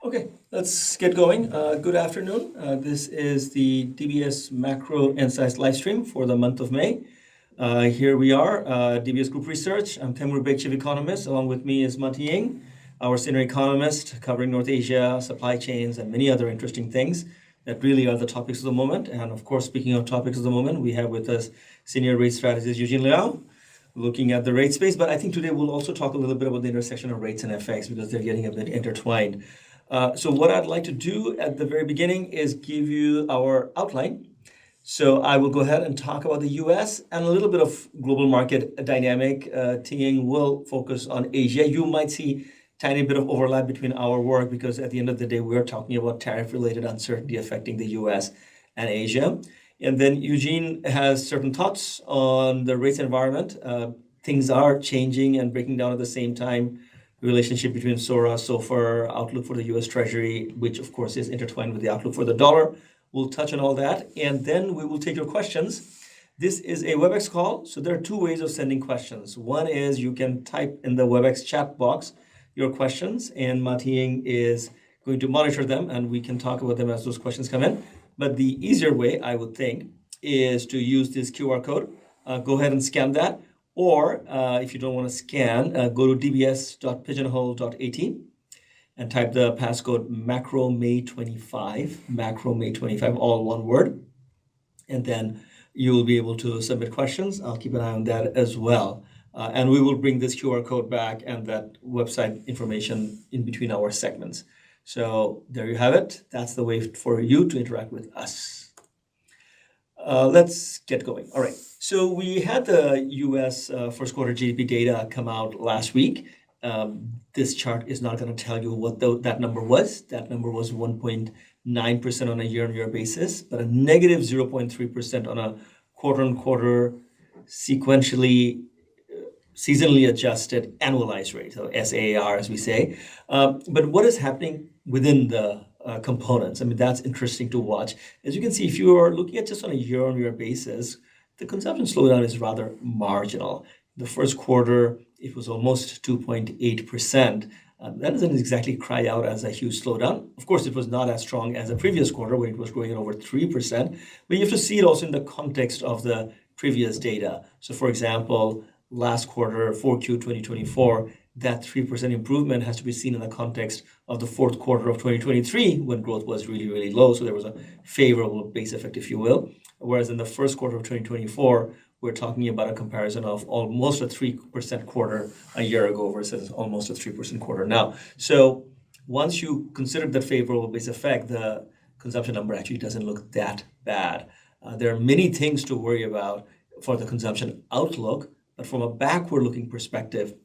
Okay, let's get going. Good afternoon. This is the DBS Macro Insights Livestream for the month of May. Here we are, DBS Group Research. I'm Taimur Baig, Chief Economist. Along with me is Ma Tieying, our senior economist covering North Asia, supply chains, and many other interesting things that really are the topics of the moment. And of course, speaking of topics of the moment, we have with us senior rate strategist Eugene Leow, looking at the rate space. But I think today we'll also talk a little bit about the intersection of rates and FX because they're getting a bit intertwined. So what I'd like to do at the very beginning is give you our outline. So I will go ahead and talk about the US and a little bit of global market dynamic. Tieying will focus on Asia. You might see tiny bit of overlap between our work because at the end of the day, we're talking about tariff-related uncertainty affecting the US and Asia. And then Eugene has certain thoughts on the rates environment. Things are changing and breaking down at the same time. Relationship between SORA, SOFR, outlook for the US Treasury, which of course is intertwined with the outlook for the dollar. We'll touch on all that, and then we will take your questions. This is a WebEx call, so there are two ways of sending questions. One is you can type in the WebEx chat box your questions, and Ma Tieying is going to monitor them, and we can talk about them as those questions come in. But the easier way, I would think, is to use this QR code. Go ahead and scan that. Or if you don't want to scan, go to dbs.pigeonhole.at and type the passcode macro May 25, macro May 25, all one word. And then you will be able to submit questions. I'll keep an eye on that as well. And we will bring this QR code back and that website information in between our segments. So there you have it. That's the way for you to interact with us. Let's get going. All right. So we had the U.S. First quarter GDP data come out last week. This chart is not going to tell you what that number was. That number was 1.9% on a year-on-year basis, but a negative 0.3% on a quarter-on-quarter sequentially, seasonally adjusted annualized rate, so SAAR as we say. But what is happening within the components? I mean, that's interesting to watch. As you can see, if you are looking at just on a year-on-year basis, the consumption slowdown is rather marginal. The first quarter, it was almost 2.8%. That doesn't exactly cry out as a huge slowdown. Of course, it was not as strong as the previous quarter when it was growing at over 3%, but you have to see it also in the context of the previous data. So for example, last quarter, 4Q 2024, that 3% improvement has to be seen in the context of the fourth quarter of 2023 when growth was really, really low. So there was a favorable base effect, if you will. Whereas in the first quarter of 2024, we're talking about a comparison of almost a 3% quarter a year ago versus almost a 3% quarter now. So once you consider that favorable base effect, the consumption number actually doesn't look that bad. There are many things to worry about for the consumption outlook, but from a backward-looking perspective,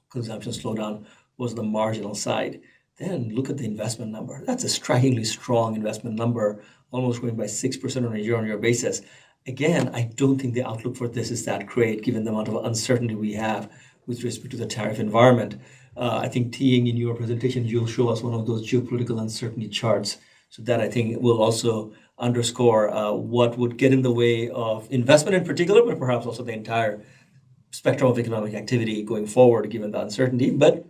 consumption slowdown was the marginal side. Then look at the investment number. That's a strikingly strong investment number, almost growing by 6% on a year-on-year basis. Again, I don't think the outlook for this is that great, given the amount of uncertainty we have with respect to the tariff environment. I think Tieying, in your presentation, you'll show us one of those geopolitical uncertainty charts. So that, I think, will also underscore what would get in the way of investment in particular, but perhaps also the entire spectrum of economic activity going forward, given the uncertainty. But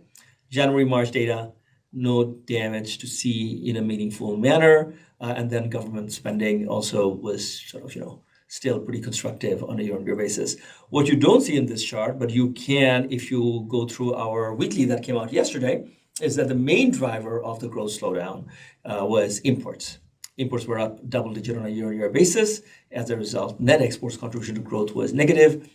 January-March data, no damage to see in a meaningful manner. And then government spending also was sort of, still pretty constructive on a year-on-year basis. What you don't see in this chart, but you can if you go through our weekly that came out yesterday, is that the main driver of the growth slowdown was imports. Imports were up double-digit on a year-on-year basis. As a result, net exports contribution to growth was negative.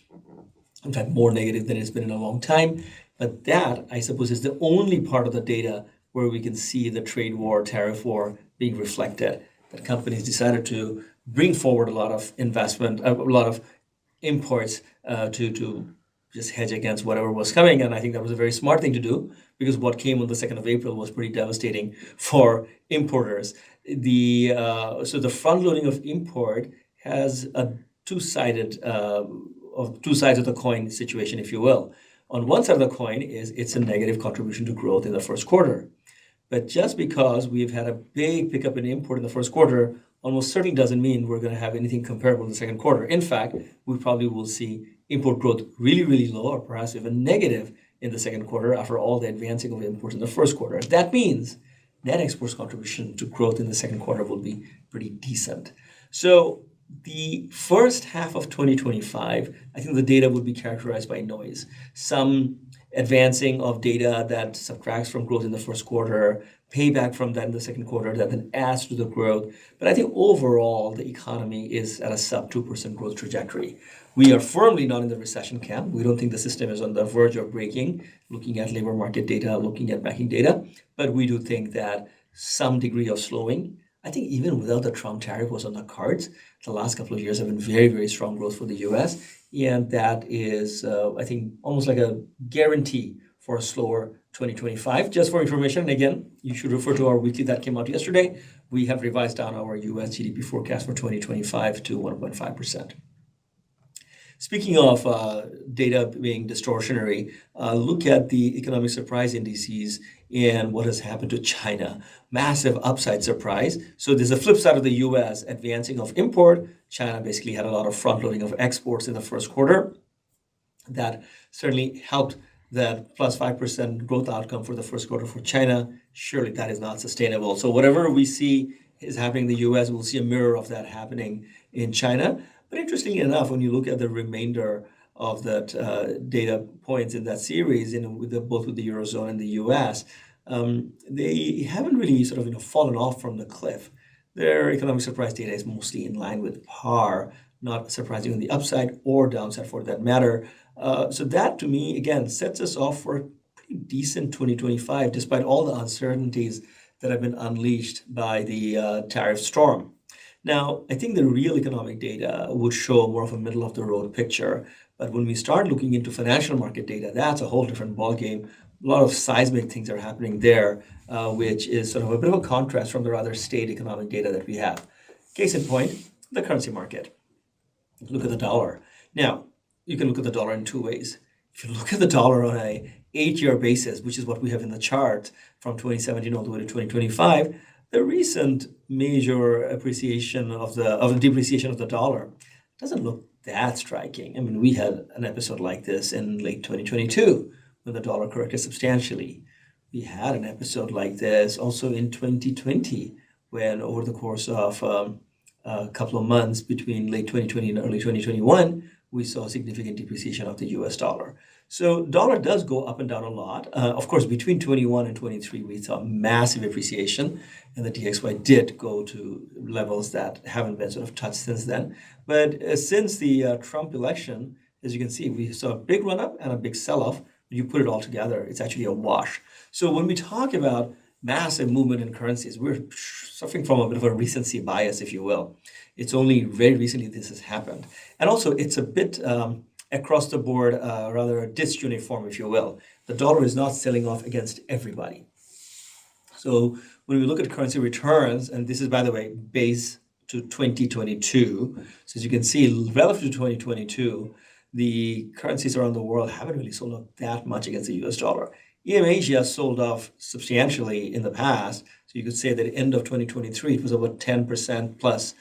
In fact, more negative than it's been in a long time. But that, I suppose, is the only part of the data where we can see the trade war, tariff war being reflected. That companies decided to bring forward a lot of investment, a lot of imports to just hedge against whatever was coming. And I think that was a very smart thing to do because what came on the 2nd of April was pretty devastating for importers. So the front loading of import has a two-sided of two sides of the coin situation, if you will. On one side of the coin is it's a negative contribution to growth in the first quarter. But just because we've had a big pickup in import in the first quarter almost certainly doesn't mean we're going to have anything comparable in the second quarter. In fact, we probably will see import growth really, really low or perhaps even negative in the second quarter after all the advancing of imports in the first quarter. That means net exports contribution to growth in the second quarter will be pretty decent. So the first half of 2025, I think the data would be characterized by noise. Some advancing of data that subtracts from growth in the first quarter, payback from that in the second quarter that then adds to the growth. But I think overall, the economy is at a sub 2% growth trajectory. We are firmly not in the recession camp. We don't think the system is on the verge of breaking, looking at labor market data, looking at banking data. But we do think that some degree of slowing, I think even without the Trump tariff was on the cards, the last couple of years have been very, very strong growth for the US. And that is, I think, almost like a guarantee for a slower 2025. Just for information, and again, you should refer to our weekly that came out yesterday. We have revised down our US GDP forecast for 2025 to 1.5%. Speaking of data being distortionary, look at the economic surprise indices and what has happened to China. Massive upside surprise. So there's a flip side of the US advancing of import. China basically had a lot of front loading of exports in the first quarter. That certainly helped that plus 5% growth outcome for the first quarter for China. Surely that is not sustainable. So whatever we see is happening in the US, we'll see a mirror of that happening in China. But interestingly enough, when you look at the remainder of that data points in that series, both with the Eurozone and the US, they haven't really sort of fallen off from the cliff. Their economic surprise data is mostly in line with par, not surprising on the upside or downside for that matter. So that, to me, again, sets us off for a pretty decent 2025, despite all the uncertainties that have been unleashed by the tariff storm. Now, I think the real economic data would show more of a middle-of-the-road picture. But when we start looking into financial market data, that's a whole different ballgame. A lot of seismic things are happening there, which is sort of a bit of a contrast from the rather staid economic data that we have. Case in point, the currency market. Look at the dollar. Now, you can look at the dollar in two ways. If you look at the dollar on a 8-year basis, which is what we have in the chart from 2017 all the way to 2025, the recent major appreciation of the depreciation of the dollar doesn't look that striking. I mean, we had an episode like this in late 2022 when the dollar corrected substantially. We had an episode like this also in 2020 when over the course of a couple of months between late 2020 and early 2021, we saw significant depreciation of the US dollar. So dollar does go up and down a lot. Of course, between 21 and 23, we saw massive appreciation, and the DXY did go to levels that haven't been sort of touched since then. But since the Trump election, as you can see, we saw a big run-up and a big sell-off. When you put it all together, it's actually a wash. So when we talk about massive movement in currencies, we're suffering from a bit of a recency bias, if you will. It's only very recently this has happened. And also, it's a bit across the board, rather disuniform, if you will. The dollar is not selling off against everybody. So when we look at currency returns, and this is, by the way, base to 2022. So as you can see, relative to 2022, the currencies around the world haven't really sold off that much against the US dollar. EM Asia sold off substantially in the past. So you could say that at the end of 2023, it was about 10% plus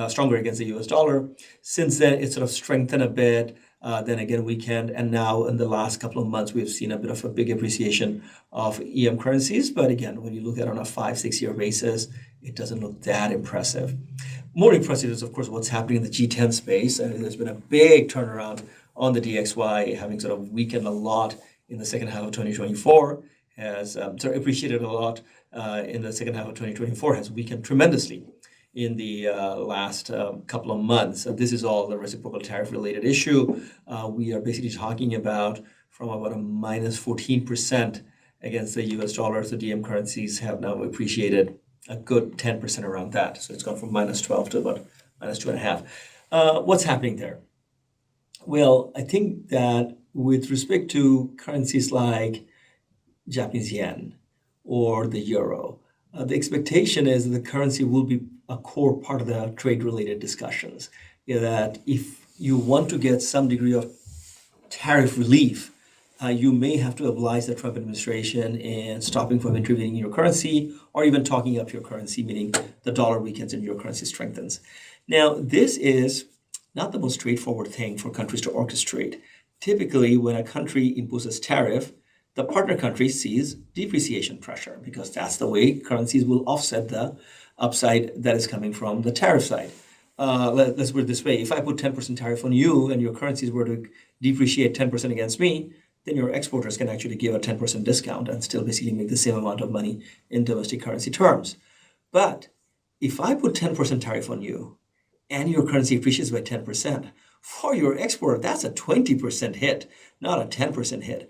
stronger against the US dollar. Since then, it sort of strengthened a bit, then again weakened, and now in the last couple of months, we've seen a bit of a big appreciation of EM currencies. But again, when you look at it on a 5-6 year basis, it doesn't look that impressive. More impressive is, of course, what's happening in the G10 space. And there's been a big turnaround on the DXY, having sort of weakened a lot in the second half of 2024, has appreciated a lot in the second half of 2024, has weakened tremendously in the last couple of months. This is all the reciprocal tariff related issue. We are basically talking about from about a minus 14% against the US dollar. So DM currencies have now appreciated a good 10% around that. So it's gone from minus 12 to about minus 2.5. What's happening there? Well, I think that with respect to currencies like Japanese yen or the euro, the expectation is that the currency will be a core part of the trade-related discussions. That if you want to get some degree of tariff relief, you may have to oblige the Trump administration in stopping from intervening in your currency or even talking up your currency, meaning the dollar weakens and your currency strengthens. Now, this is not the most straightforward thing for countries to orchestrate. Typically, when a country imposes tariff, the partner country sees depreciation pressure because that's the way currencies will offset the upside that is coming from the tariff side. Let's put it this way. If I put 10% tariff on you and your currencies were to depreciate 10% against me, then your exporters can actually give a 10% discount and still basically make the same amount of money in domestic currency terms. But if I put 10% tariff on you and your currency appreciates by 10%, for your exporter, that's a 20% hit, not a 10% hit.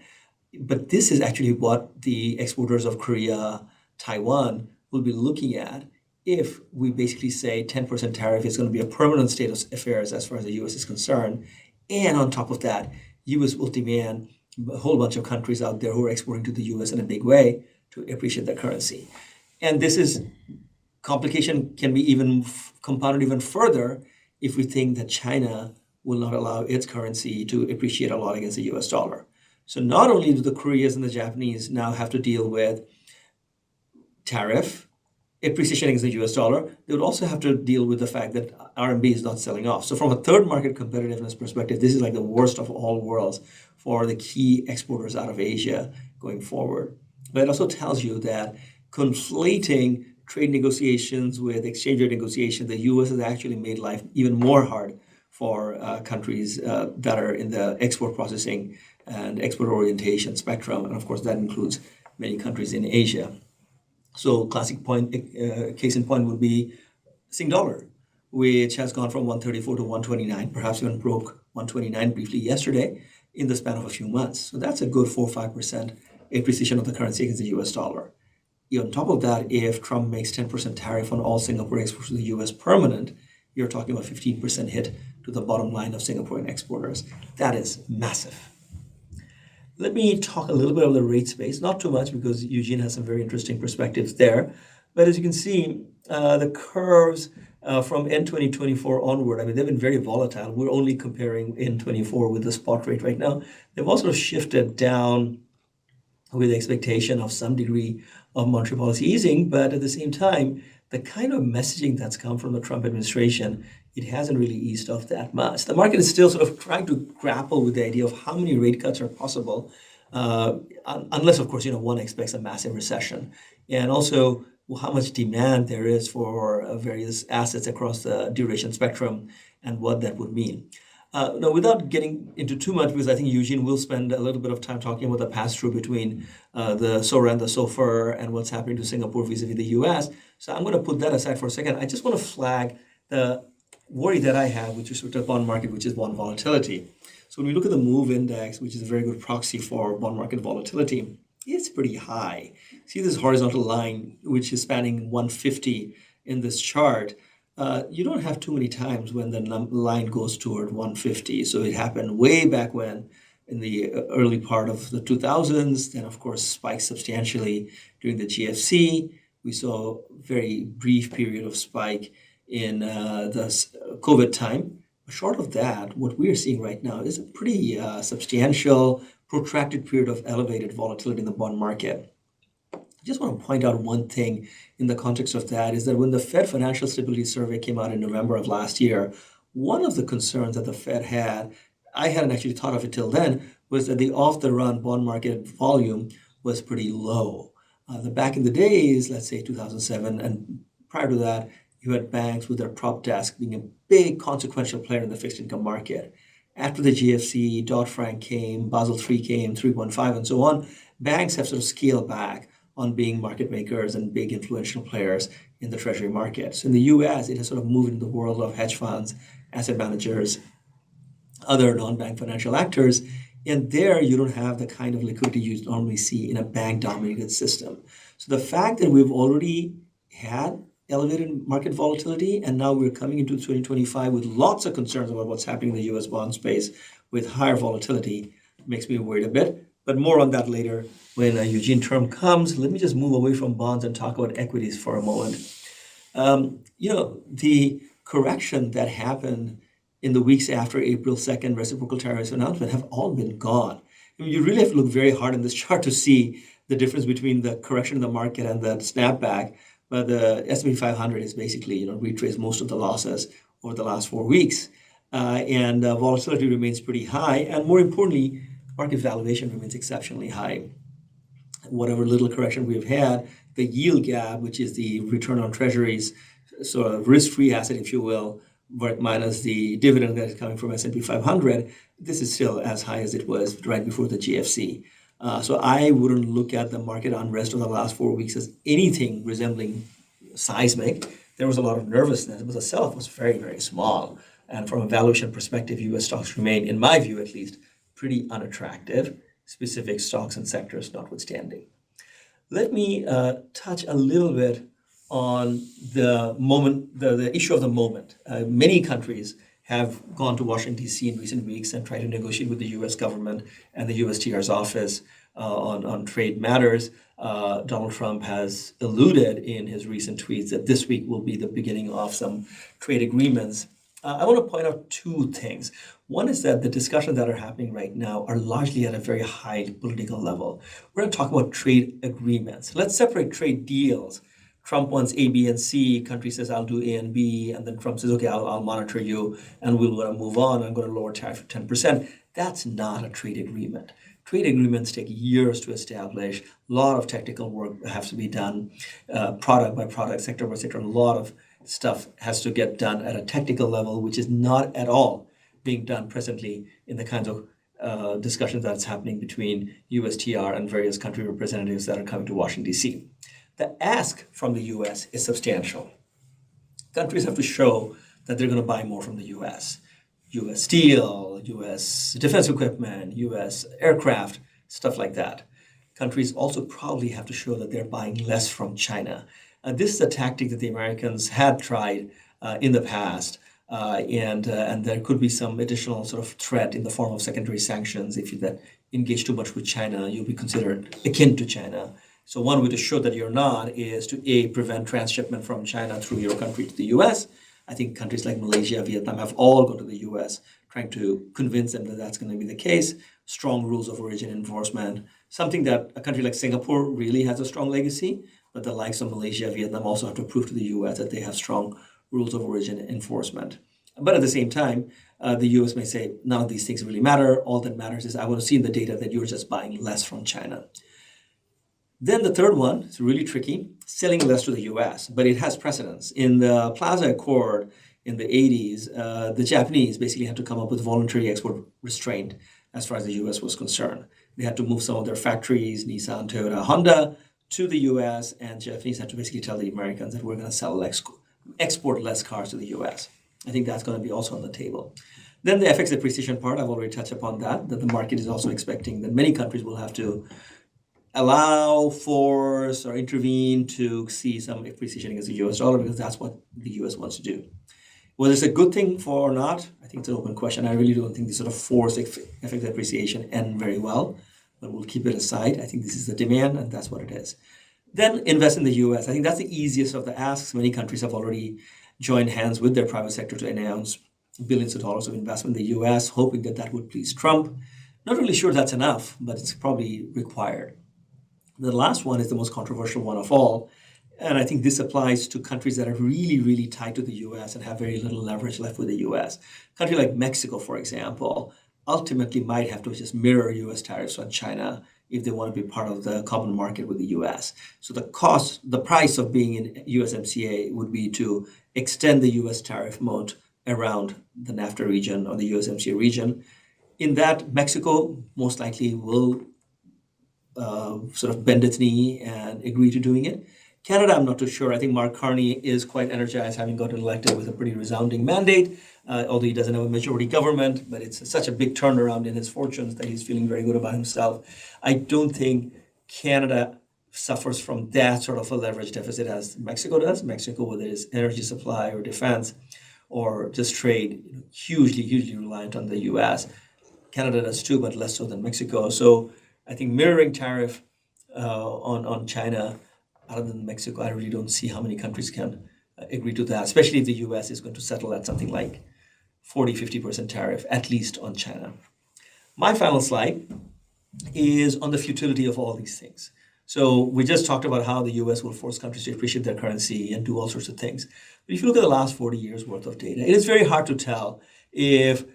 But this is actually what the exporters of Korea, Taiwan will be looking at if we basically say 10% tariff is going to be a permanent state of affairs as far as the US is concerned. And on top of that, US will demand a whole bunch of countries out there who are exporting to the US in a big way to appreciate their currency. And this is complication can be even compounded even further if we think that China will not allow its currency to appreciate a lot against the US dollar. So not only do the Koreans and the Japanese now have to deal with tariff appreciation against the US dollar, they would also have to deal with the fact that RMB is not selling off. So from a third market competitiveness perspective, this is like the worst of all worlds for the key exporters out of Asia going forward. But it also tells you that conflating trade negotiations with exchange rate negotiations, the US has actually made life even more hard for countries that are in the export processing and export orientation spectrum. And of course, that includes many countries in Asia. So classic case in point would be Sing dollar, which has gone from 134 to 129, perhaps even broke 129 briefly yesterday in the span of a few months. So that's a good 4 or 5% appreciation of the currency against the US dollar. On top of that, if Trump makes 10% tariff on all Singapore exports to the US permanent, you're talking about 15% hit to the bottom line of Singaporean exporters. That is massive. Let me talk a little bit about the rate space, not too much because Eugene has some very interesting perspectives there. But as you can see, the curves from end 2024 onward, I mean, they've been very volatile. We're only comparing end 24 with the spot rate right now. They've also shifted down with the expectation of some degree of monetary policy easing, but at the same time, the kind of messaging that's come from the Trump administration, it hasn't really eased off that much. The market is still sort of trying to grapple with the idea of how many rate cuts are possible, unless, of course, one expects a massive recession, and also how much demand there is for various assets across the duration spectrum and what that would mean. Now, without getting into too much, because I think Eugene will spend a little bit of time talking about the pass-through between the SORA and the SOFR and what's happening to Singapore vis-a-vis the US. So I'm going to put that aside for a second. I just want to flag the worry that I have with respect to the bond market, which is bond volatility. So when we look at the MOVE index, which is a very good proxy for bond market volatility, it's pretty high. See this horizontal line, which is spanning 150 in this chart. You don't have too many times when the line goes toward 150. So it happened way back when in the early part of the 2000s, then of course spiked substantially during the GFC. We saw a very brief period of spike in the COVID time. Short of that, what we're seeing right now is a pretty substantial, protracted period of elevated volatility in the bond market. I just want to point out one thing in the context of that is that when the Fed Financial Stability Survey came out in November of last year, one of the concerns that the Fed had, I hadn't actually thought of it till then, was that the off-the-run bond market volume was pretty low. Back in the days, let's say 2007, and prior to that, you had banks with their prop desk being a big consequential player in the fixed income market. After the GFC, Dodd-Frank came, Basel III came, 3.5, and so on, banks have sort of scaled back on being market makers and big influential players in the treasury market. So in the US, it has sort of moved into the world of hedge funds, asset managers, other non-bank financial actors. And there you don't have the kind of liquidity you normally see in a bank-dominated system. So the fact that we've already had elevated market volatility and now we're coming into 2025 with lots of concerns about what's happening in the US bond space with higher volatility makes me worried a bit. But more on that later when Eugene term comes. Let me just move away from bonds and talk about equities for a moment. The correction that happened in the weeks after April 2nd reciprocal tariffs announcement have all been gone. I mean, you really have to look very hard in this chart to see the difference between the correction in the market and the snapback. But the S&P 500 is basically, retraced most of the losses over the last 4 weeks. And volatility remains pretty high. And more importantly, market valuation remains exceptionally high. whatever little correction we've had, the yield gap, which is the return on treasuries, sort of risk-free asset, if you will, minus the dividend that is coming from S&P 500, this is still as high as it was right before the GFC. So I wouldn't look at the market unrest of the last 4 weeks as anything resembling seismic. There was a lot of nervousness, but the sell-off was very, very small. And from a valuation perspective, U.S. stocks remain, in my view at least, pretty unattractive, specific stocks and sectors notwithstanding. Let me touch a little bit on the moment, the issue of the moment. Many countries have gone to Washington, D.C. in recent weeks and tried to negotiate with the U.S. government and the USTR's office on trade matters. Donald Trump has alluded in his recent tweets that this week will be the beginning of some trade agreements. I want to point out two things. One is that the discussions that are happening right now are largely at a very high political level. We're going to talk about trade agreements. Let's separate trade deals. Trump wants A, B, and C. Country says, I'll do A and B. And then Trump says, okay, I'll monitor you and we'll move on. I'm going to lower tariff to 10%. That's not a trade agreement. Trade agreements take years to establish. A lot of technical work has to be done, product by product, sector by sector. A lot of stuff has to get done at a technical level, which is not at all being done presently in the kinds of discussions that's happening between USTR and various country representatives that are coming to Washington, D.C. The ask from the U.S. is substantial. Countries have to show that they're going to buy more from the U.S. U.S. steel, U.S. defense equipment, U.S. aircraft, stuff like that. Countries also probably have to show that they're buying less from China. This is a tactic that the Americans had tried in the past, and there could be some additional sort of threat in the form of secondary sanctions. If you engage too much with China, you'll be considered akin to China. So one way to show that you're not is to A, prevent transshipment from China through your country to the U.S. I think countries like Malaysia, Vietnam have all gone to the U.S. trying to convince them that that's going to be the case. Strong rules of origin enforcement, something that a country like Singapore really has a strong legacy, but the likes of Malaysia, Vietnam also have to prove to the U.S. that they have strong rules of origin enforcement. But at the same time, the U.S. may say, none of these things really matter. All that matters is I want to see in the data that you're just buying less from China. Then the third one is really tricky, selling less to the U.S., but it has precedence. In the Plaza Accord in the 80s, the Japanese basically had to come up with voluntary export restraint as far as the U.S. was concerned. They had to move some of their factories, Nissan, Toyota, Honda, to the U.S., and Japanese had to basically tell the Americans that we're going to export less cars to the U.S. I think that's going to be also on the table. Then the FX depreciation part, I've already touched upon that the market is also expecting that many countries will have to allow, force, or intervene to see some appreciation against the US dollar because that's what the US wants to do. Whether it's a good thing or not, I think it's an open question. I really don't think this sort of forced FX depreciation end very well, but we'll keep it aside. I think this is the demand, and that's what it is. Then invest in the US. I think that's the easiest of the asks. Many countries have already joined hands with their private sector to announce billions of dollars of investment in the US, hoping that that would please Trump. Not really sure that's enough, but it's probably required. The last one is the most controversial one of all, and I think this applies to countries that are really, really tied to the U.S. and have very little leverage left with the U.S. A country like Mexico, for example, ultimately might have to just mirror U.S. tariffs on China if they want to be part of the common market with the U.S. So the price of being in USMCA would be to extend the U.S. tariff moat around the NAFTA region or the USMCA region. In that, Mexico most likely will sort of bend its knee and agree to doing it. Canada, I'm not too sure. I think Mark Carney is quite energized, having gotten elected with a pretty resounding mandate, although he doesn't have a majority government, but it's such a big turnaround in his fortunes that he's feeling very good about himself. I don't think Canada suffers from that sort of a leverage deficit as Mexico does. Mexico, whether it's energy supply or defense or just trade, hugely, hugely reliant on the U.S. Canada does too, but less so than Mexico. So I think mirroring tariff on China, other than Mexico, I really don't see how many countries can agree to that, especially if the U.S. is going to settle at something like 40-50% tariff, at least on China. My final slide is on the futility of all these things. So we just talked about how the U.S. will force countries to appreciate their currency and do all sorts of things. But if you look at the last 40 years worth of data, it is very hard to tell if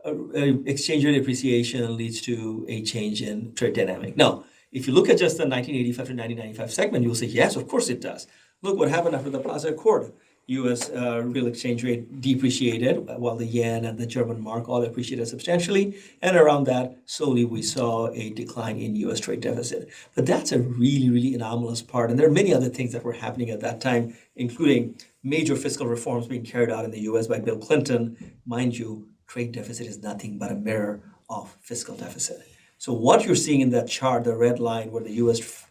exchange rate appreciation leads to a change in trade dynamic. Now, If you look at just the 1985 to 1995 segment, you'll say, yes, of course it does. Look what happened after the Plaza Accord. U.S. Real exchange rate depreciated while the yen and the German mark all appreciated substantially. And around that, slowly we saw a decline in U.S. trade deficit. But that's a really, really anomalous part. And there are many other things that were happening at that time, including major fiscal reforms being carried out in the U.S. by Bill Clinton. Mind you, trade deficit is nothing but a mirror of fiscal deficit. So what you're seeing in that chart, the red line where the U.S.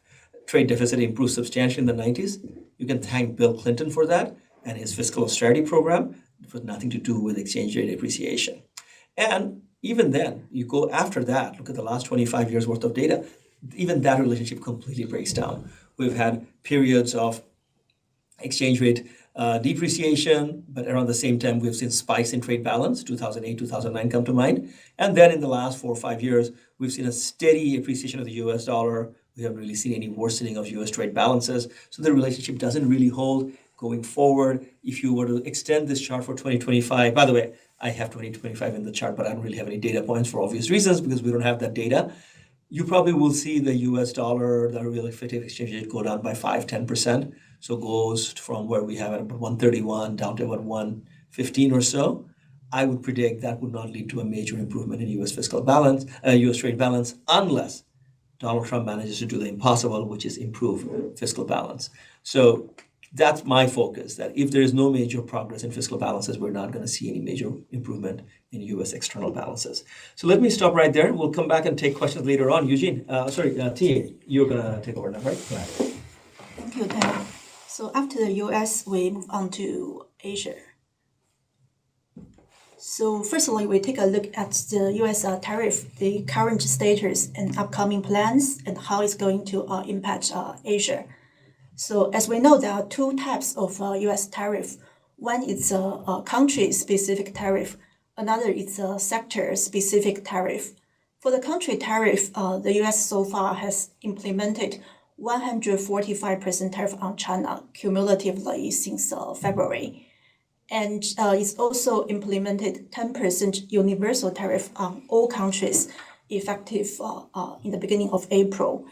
trade deficit improved substantially in the 90s, you can thank Bill Clinton for that and his fiscal austerity program. It was nothing to do with exchange rate appreciation. And even then, you go after that, look at the last 25 years worth of data, even that relationship completely breaks down. We've had periods of exchange rate depreciation, but around the same time, we've seen spikes in trade balance, 2008, 2009 come to mind. And then in the last 4 or 5 years, we've seen a steady appreciation of the US dollar. We haven't really seen any worsening of US trade balances. So the relationship doesn't really hold going forward. If you were to extend this chart for 2025, by the way, I have 2025 in the chart, but I don't really have any data points for obvious reasons because we don't have that data. You probably will see the US dollar, the real effective exchange rate go down by 5-10%. So goes from where we have it about 131 down to about 115 or so. I would predict that would not lead to a major improvement in US fiscal balance, US trade balance, unless Donald Trump manages to do the impossible, which is improve fiscal balance. So that's my focus, that if there is no major progress in fiscal balances, we're not going to see any major improvement in US external balances. So let me stop right there. We'll come back and take questions later on. Eugene, T, you're going to take over now, right? Thank you, Dan. So after the US, we move on to Asia. So firstly, we take a look at the US tariff, the current status and upcoming plans, and how it's going to impact Asia. So as we know, there are two types of US tariff. One is a country-specific tariff. Another is a sector-specific tariff. For the country tariff, the US so far has implemented 145% tariff on China cumulatively since February. And it's also implemented 10% universal tariff on all countries effective in the beginning of April.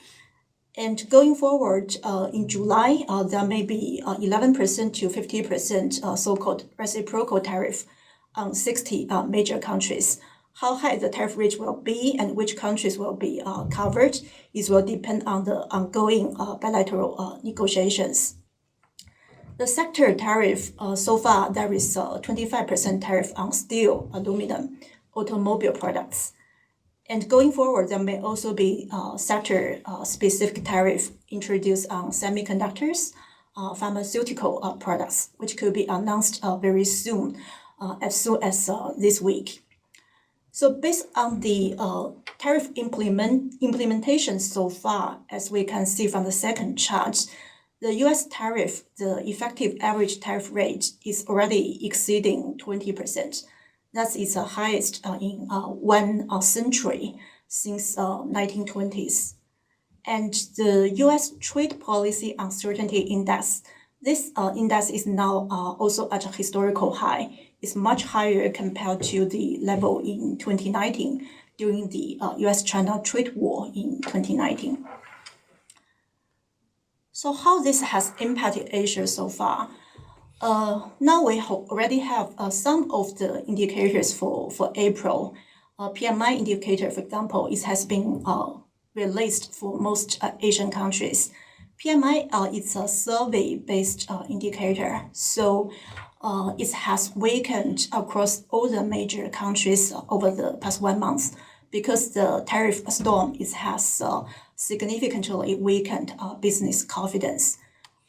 And going forward, in July, there may be 11% to 50% so-called reciprocal tariff on 60 major countries. How high the tariff rate will be and which countries will be covered is will depend on the ongoing bilateral negotiations. The sector tariff, so far there is a 25% tariff on steel, aluminum, automobile products. And going forward, there may also be sector-specific tariff introduced on semiconductors, pharmaceutical products, which could be announced very soon as this week. So based on the tariff implementation so far, as we can see from the second chart, the US tariff, the effective average tariff rate is already exceeding 20%. That is the highest in 1 century since 1920s. And the US Trade Policy Uncertainty Index, this index is now also at a historical high. It's much higher compared to the level in 2019 during the US-China trade war in 2019. So how this has impacted Asia so far? Now we already have some of the indicators for April. PMI indicator, for example, it has been released for most Asian countries. PMI is a survey-based indicator, so it has weakened across all the major countries over the past 1 month because the tariff storm has significantly weakened business confidence.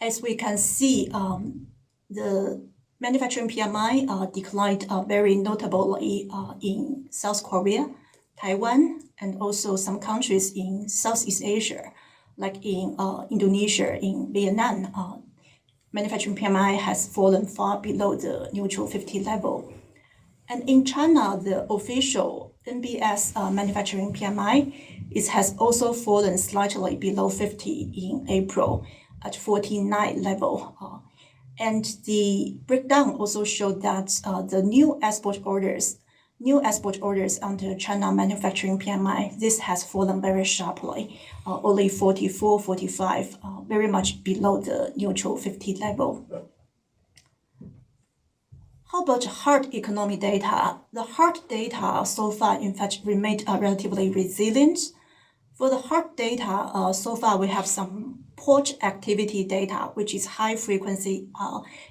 As we can see, the manufacturing PMI declined very notably in South Korea, Taiwan, and also some countries in Southeast Asia, like in Indonesia, in Vietnam. Manufacturing PMI has fallen far below the neutral 50 level. And in China, the official NBS manufacturing PMI has also fallen slightly below 50 in April at 49 level. And the breakdown also showed that the new export orders new export orders under China manufacturing PMI, this has fallen very sharply, only 44, 45, very much below the neutral 50 level. How about hard economy data? The hard data so far, in fact, remained relatively resilient. For the hard data, so far we have some port activity data, which is high frequency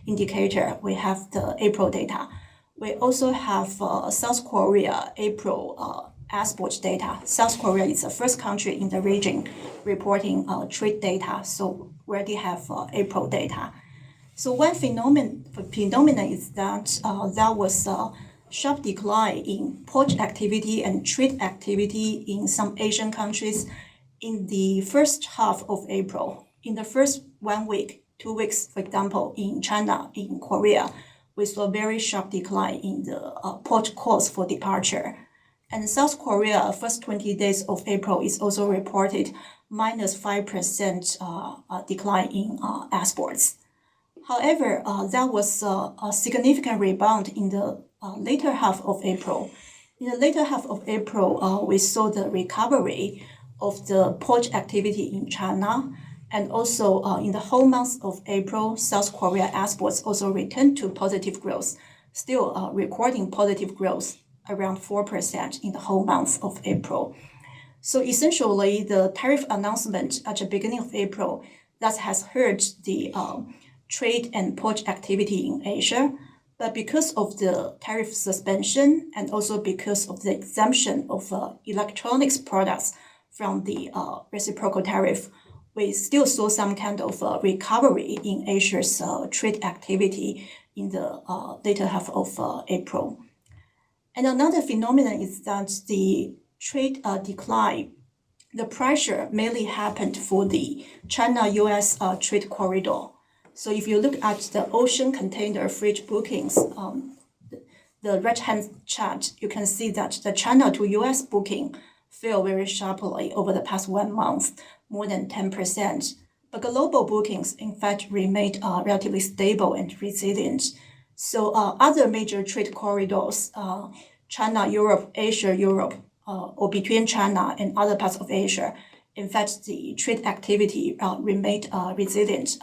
indicator. We have the April data. We also have South Korea April export data. South Korea is the first country in the region reporting trade data, so we already have April data. So one phenomenon is that there was a sharp decline in port activity and trade activity in some Asian countries in the first half of April. In the first 1 week, 2 weeks, for example, in China, in Korea, we saw a very sharp decline in the port calls for departure. And South Korea, first 20 days of April is also reported minus 5% decline in exports. However, there was a significant rebound in the later half of April. In the later half of April, we saw the recovery of the port activity in China, and also in the whole month of April, South Korea exports also returned to positive growth, still recording positive growth around 4% in the whole month of April. So essentially, the tariff announcement at the beginning of April that has hurt the trade and port activity in Asia, but because of the tariff suspension and also because of the exemption of electronics products from the reciprocal tariff, we still saw some kind of recovery in Asia's trade activity in the later half of April. And another phenomenon is that the trade decline, the pressure mainly happened for the China-US trade corridor. So if you look at the ocean container freight bookings, the right-hand chart, you can see that the China to US booking fell very sharply over the past 1 month, more than 10%. But global bookings, in fact, remained relatively stable and resilient. So other major trade corridors, China, Europe, Asia, Europe, or between China and other parts of Asia, in fact, the trade activity remained resilient,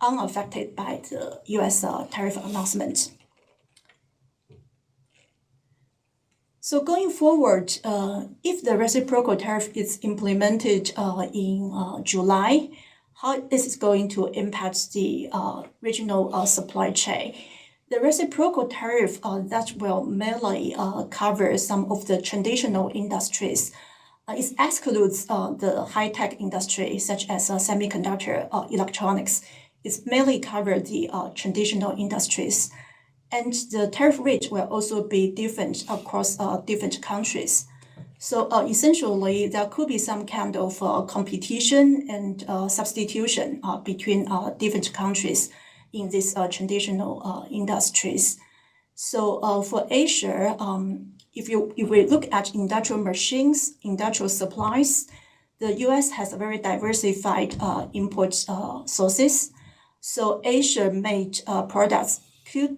unaffected by the US tariff announcement. So going forward, if the reciprocal tariff is implemented in July, how this is going to impact the regional supply chain? The reciprocal tariff that will mainly cover some of the traditional industries. It excludes the high-tech industry, such as semiconductor, electronics. It mainly covers the traditional industries. And the tariff rate will also be different across different countries. So essentially, there could be some kind of competition and substitution between different countries in these traditional industries. So for Asia, if we look at industrial machines, industrial supplies, the US has a very diversified import sources. So Asia-made products could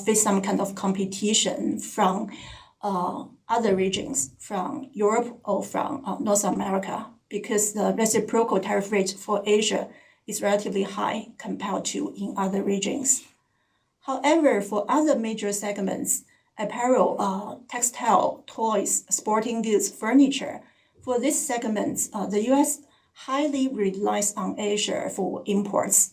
face some kind of competition from other regions, from Europe or from North America, because the reciprocal tariff rate for Asia is relatively high compared to in other regions. However, for other major segments, apparel, textile, toys, sporting goods, furniture, for these segments, the US highly relies on Asia for imports.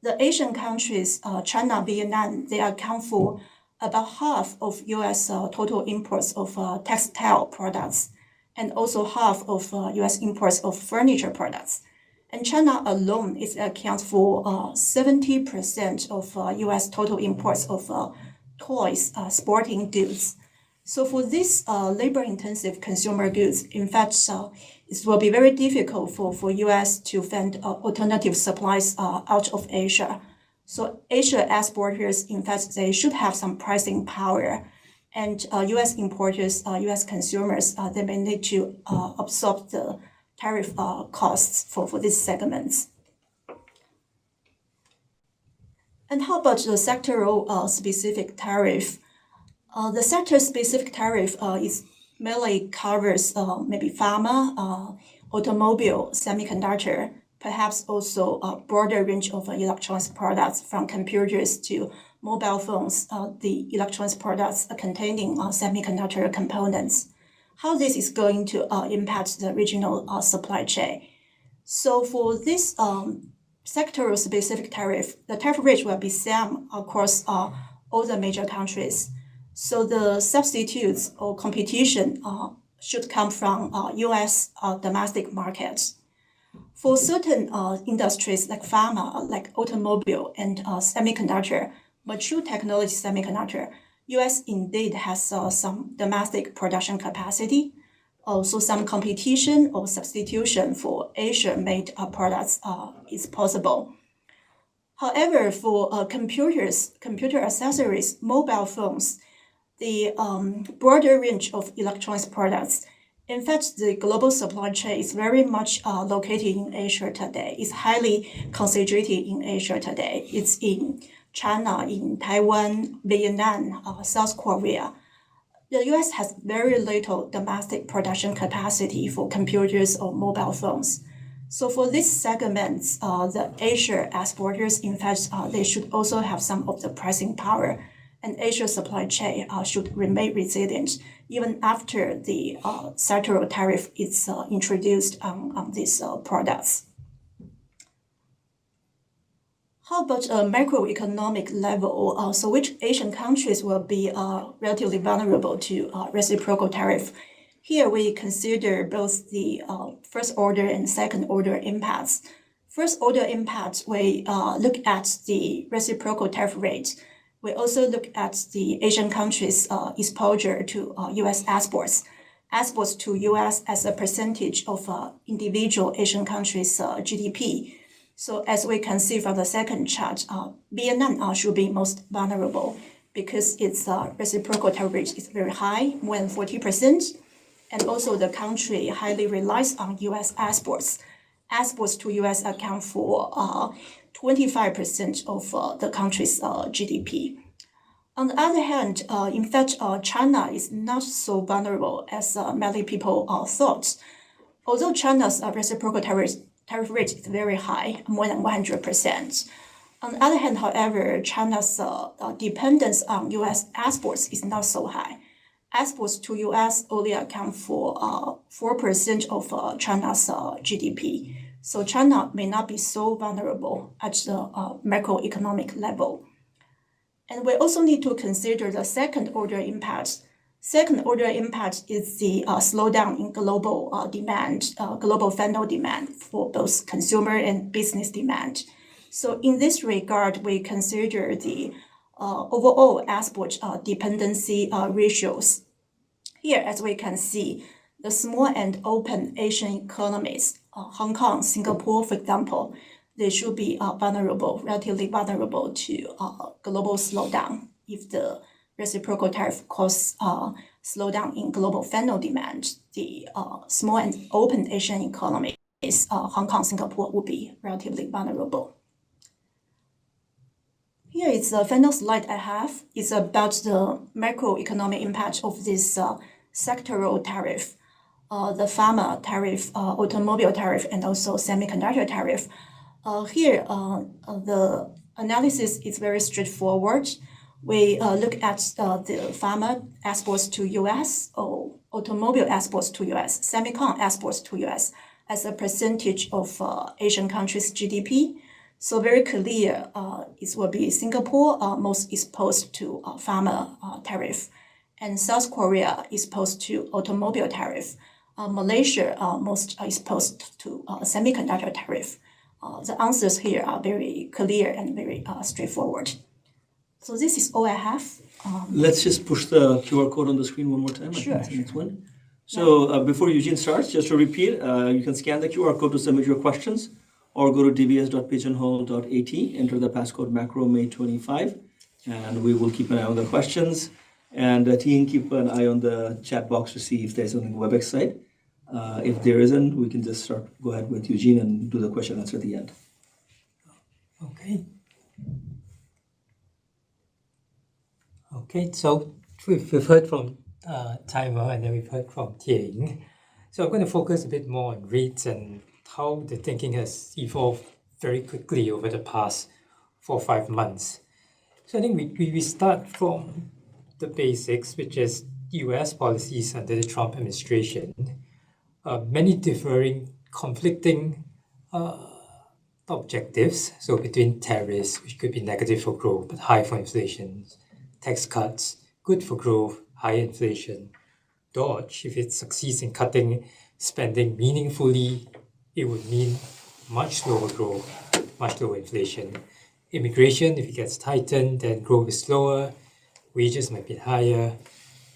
The Asian countries, China, Vietnam, they account for about half of US total imports of textile products, and also half of US imports of furniture products. And China alone accounts for 70% of US total imports of toys, sporting goods. So for these labor-intensive consumer goods, in fact, it will be very difficult for US to find alternative supplies out of Asia. So Asia exporters, in fact, they should have some pricing power. And US importers, US consumers, they may need to absorb the tariff costs for these segments. And how about the sectoral specific tariff? The sector-specific tariff is mainly covers maybe pharma, automobile, semiconductor, perhaps also a broader range of electronics products from computers to mobile phones, the electronics products containing semiconductor components. How this is going to impact the regional supply chain. So for this sector-specific tariff, the tariff rate will be same across all the major countries. So the substitutes or competition should come from U.S. Domestic markets. For certain industries like pharma, like automobile and semiconductor, mature technology semiconductor, U.S. indeed has some domestic production capacity. Also, some competition or substitution for Asia-made products is possible. However, for computers, computer accessories, mobile phones, the broader range of electronics products, in fact, the global supply chain is very much located in Asia today. It's highly concentrated in Asia today. It's in China, in Taiwan, Vietnam, South Korea. The US has very little domestic production capacity for computers or mobile phones. So for these segments, the Asia exporters, in fact, they should also have some of the pricing power, and Asia supply chain should remain resilient even after the sectoral tariff is introduced on these products. How about a macroeconomic level? So which Asian countries will be relatively vulnerable to reciprocal tariff? Here we consider both the first order and second order impacts. First order impacts, we look at the reciprocal tariff rate. We also look at the Asian countries' exposure to US exports. Exports to US as a percentage of individual Asian countries' GDP. So as we can see from the second chart, Vietnam should be most vulnerable because its reciprocal tariff rate is very high, more than 40%. And also the country highly relies on US exports. Exports to US account for 25% of the country's GDP. On the other hand, in fact, China is not so vulnerable as many people thought. Although China's reciprocal tariff rate is very high, more than 100%. On the other hand, however, China's dependence on US exports is not so high. Exports to US only account for 4% of China's GDP. So China may not be so vulnerable at the macroeconomic level. And we also need to consider the second order impact. Second order impact is the slowdown in global demand, global final demand for both consumer and business demand. So in this regard, we consider the overall export dependency ratios. Here, as we can see, the small and open Asian economies, Hong Kong, Singapore, for example, they should be relatively vulnerable to global slowdown if the reciprocal tariff causes slowdown in global final demand. The small and open Asian economies, Hong Kong, Singapore, will be relatively vulnerable. Here is the final slide I have. It's about the macroeconomic impact of this sectoral tariff, the pharma tariff, automobile tariff, and also semiconductor tariff. Here, the analysis is very straightforward. We look at the pharma exports to US or automobile exports to US, semicon exports to US as a percentage of Asian countries' GDP. So very clear, it will be Singapore most exposed to pharma tariff, and South Korea exposed to automobile tariff. Malaysia most exposed to semiconductor tariff. The answers here are very clear and very straightforward. So this is all I have. Let's just push the QR code on the screen one more time. Sure. I think it's the next one. So before Eugene starts, just to repeat, you can scan the QR code to submit your questions, or go to dbs.pigeonhole.at, enter the passcode macro May 25, and we will keep an eye on the questions. And team, keep an eye on the chat box to see if there's something on the WebEx site. If there isn't, we can just go ahead with Eugene and do the question answer at the end. Okay. Okay, so we've heard from Taimur and then we've heard from Tieying. So I'm going to focus a bit more on rates and how the thinking has evolved very quickly over the past 4 or 5 months. So I think we start from the basics, which is US policies under the Trump administration. Many differing, conflicting objectives. So between tariffs, which could be negative for growth but high for inflation, tax cuts, good for growth, high inflation. Dodge, if it succeeds in cutting spending meaningfully, it would mean much lower growth, much lower inflation. Immigration, if it gets tightened, then growth is slower, wages might be higher,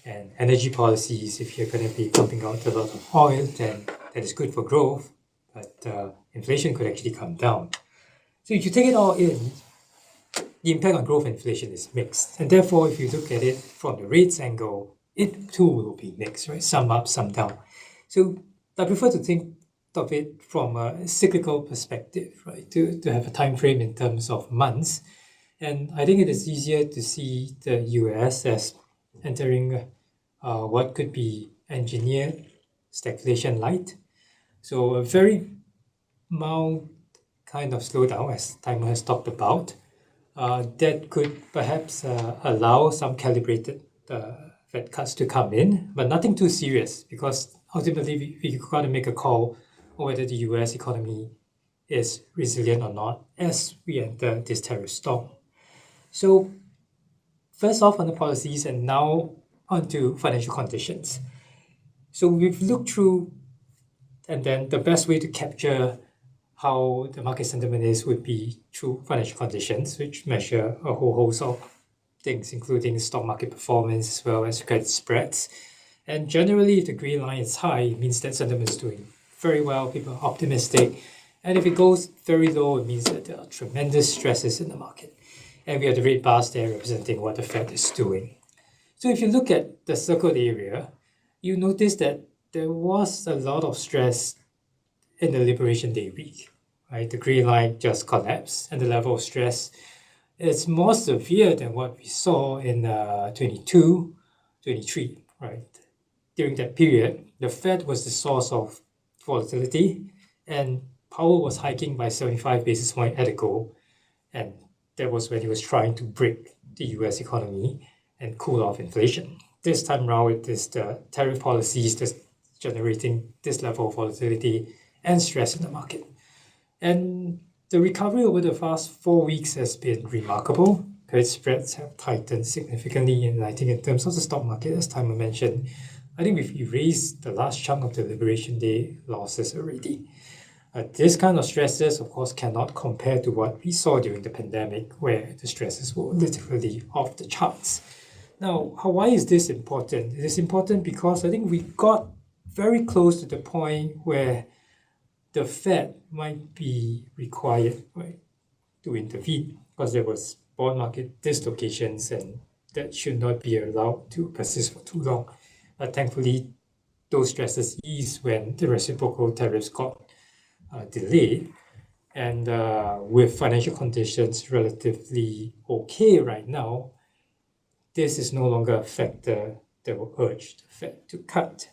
and energy policies, if you're going to be pumping out a lot of oil, then that is good for growth, but inflation could actually come down. So if you take it all in, the impact on growth and inflation is mixed. And therefore, if you look at it from the rates angle, it too will be mixed, right? Some up, some down. So I prefer to think of it from a cyclical perspective, right? To have a time frame in terms of months. And I think it is easier to see the US as entering what could be engineered stagflation light. So a very mild kind of slowdown, as Taimur has talked about, that could perhaps allow some calibrated Fed cuts to come in, but nothing too serious, because ultimately we got to make a call on whether the US economy is resilient or not as we enter this tariff storm. So first off on the policies and now onto financial conditions. So we've looked through, and then the best way to capture how the market sentiment is would be through financial conditions, which measure a whole host of things, including stock market performance as well as credit spreads. And generally, if the green line is high, it means that sentiment is doing very well, people are optimistic. And if it goes very low, it means that there are tremendous stresses in the market. And we have the red bars there representing what the Fed is doing. So if you look at the circled area, you notice that there was a lot of stress in the Liberation Day week, right? The green line just collapsed, and the level of stress is more severe than what we saw in 22, 23, right? During that period, the Fed was the source of volatility, and Powell was hiking by 75 basis points at a go, and that was when he was trying to break the US economy and cool off inflation. This time around, it is the tariff policies that's generating this level of volatility and stress in the market. And the recovery over the past 4 weeks has been remarkable. Credit spreads have tightened significantly, and I think in terms of the stock market, as Taimur mentioned, I think we've erased the last chunk of the Liberation Day losses already. This kind of stresses, of course, cannot compare to what we saw during the pandemic, where the stresses were literally off the charts. Now, why is this important? It is important because I think we got very close to the point where the Fed might be required, right, to intervene, because there was bond market dislocations and that should not be allowed to persist for too long. But thankfully, those stresses eased when the reciprocal tariffs got delayed. And with financial conditions relatively okay right now, this is no longer a factor that will urge the Fed to cut.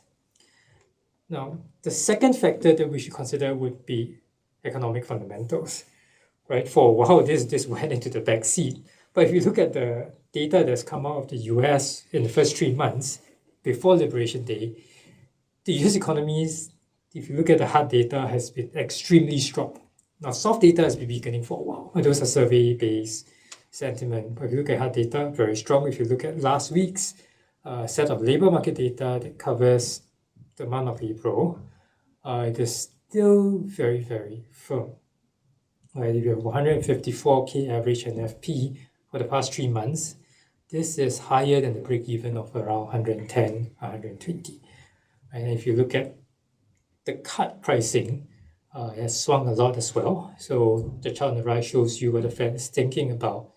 Now, the second factor that we should consider would be economic fundamentals, right? For a while, this went into the back seat. But if you look at the data that's come out of the US in the first 3 months before Liberation Day, the US economies, if you look at the hard data, has been extremely strong. Now, soft data has been weakening for a while. And those are survey-based sentiment. But if you look at hard data, very strong. If you look at last week's set of labor market data that covers the month of April, it is still very, very firm. Right, if you have 154K average NFP for the past 3 months, this is higher than the break-even of around 110, 120. And if you look at the cut pricing, it has swung a lot as well. So the chart on the right shows you what the Fed is thinking about